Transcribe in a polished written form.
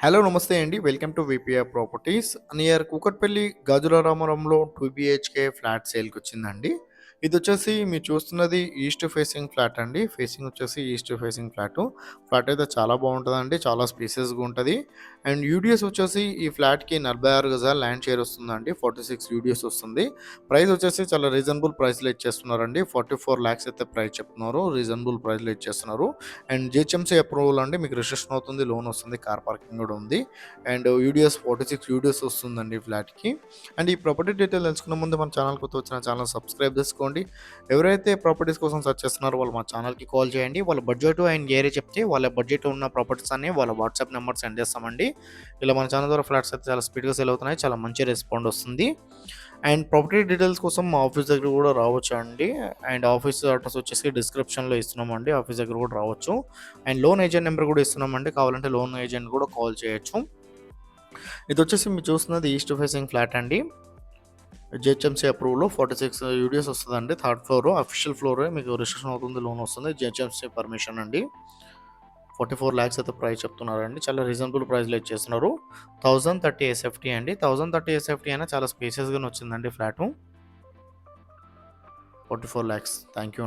Hello నమస్తే అండి. Welcome to VPR properties. Near Kukatpally గాజుల రామారంలో 2 బీహెచ్‌కే ఫ్లాట్ సేల్‌కొచ్చిందండి. ఇదొచ్చేసి మీరు చూస్తున్నది ఈస్ట్ ఫేసింగ్ ఫ్లాట్ అండి. ఫేసింగ్ వచ్చేసి ఈస్ట్ ఫేసింగ్ ఫ్లాటు. ఫ్లాట్ అయితే చాలా బావుంటదండి. చాలా స్పేసియస్‌గా ఉంటది. అండ్ యూడిఎస్ వచ్చేసి ఈ ఫ్లాట్‌కి 46 గజాల ల్యాండ్ షేర్ వస్తుందండి. 46 యూడిఎస్ వస్తుంది. ప్రైస్ వచ్చేసి చాలా రీజనబుల్ ప్రైస్‌లో ఇచ్చేస్తున్నారండి. 44 లాక్స్ అయితే ప్రైస్ చెప్తున్నారు. రీజనబుల్ ప్రైస్‌లో ఇచ్చేస్తున్నారు. అండ్ జిహెచ్ఎంసీ అప్రూవల్ అండి. మీకు రిజిస్ట్రేషన్ అవుతుంది, లోన్ వస్తుంది, కార్ పార్కింగ్ కూడా ఉంది. అండ్ యూడిఎస్ 46 యూడిఎస్ వస్తుందండి ఈ ఫ్లాట్‌కి. అండ్ ఈ ప్రాపర్టీ డీటెయిల్ తెలుసుకునే ముందు మన ఛానల్ కొత్త వచ్చిన ఛానల్ సబ్స్క్రైబ్ చేసుకోండి. ఎవరైతే ప్రాపర్టీస్ కోసం సెర్చ్ చేస్తున్నారో వాళ్ళు మా ఛానల్‌కి కాల్ చేయండి. వాళ్ళ బడ్జెట్ అండ్ ఏరియా చెప్తే వాళ్ళ బడ్జెట్ ఉన్న ప్రాపర్టీస్ అన్ని వాళ్ళ వాట్సాప్ నెంబర్ సెండ్ చేస్తామండి. ఇలా మన ఛానల్ ద్వారా ఫ్లాట్స్ అయితే చాలా స్పీడ్‌గా సేల్ అవుతున్నాయి. చాలా మంచి రెస్పాండ్ వస్తుంది. అండ్ ప్రాపర్టీ డీటెయిల్స్ కోసం మా ఆఫీస్ దగ్గర కూడా రావచ్చు అండి. అండ్ ఆఫీస్ అడ్రస్ వచ్చేసి డిస్క్రిప్షన్‌లో ఇస్తున్నామండి. ఆఫీస్ దగ్గర కూడా రావచ్చు. అండ్ లోన్ ఏజెంట్ నెంబర్ కూడా ఇస్తున్నామండి. కావాలంటే లోన్ ఏజెంట్ కూడా కాల్ చేయొచ్చు. ఇదొచ్చేసి మీరు చూస్తున్నది ఈస్ట్ ఫేసింగ్ ఫ్లాట్ అండి. జిహెచ్ఎంసీ అప్రూవ్‌లో 46 యూడిఎస్ వస్తదండి. థర్డ్ ఫ్లోర్ అఫీషియల్ ఫ్లోరే మీకు రిజిస్ట్రేషన్ అవుతుంది, లోన్ వస్తుంది. జిహెచ్ఎంసీ పర్మిషన్ అండి. 44 లాక్స్ అయితే ప్రైస్ చెప్తున్నారండి. చాలా రీజనబుల్ ప్రైస్‌లో ఇచ్చేస్తున్నారు. 1030 ఎస్ఎఫ్టీ అండి. 1030 ఎస్ఎఫ్టీ అయినా చాలా స్పేషియస్‌గానే వచ్చిందండి ఫ్లాటు. 44 లాక్స్. Thank you.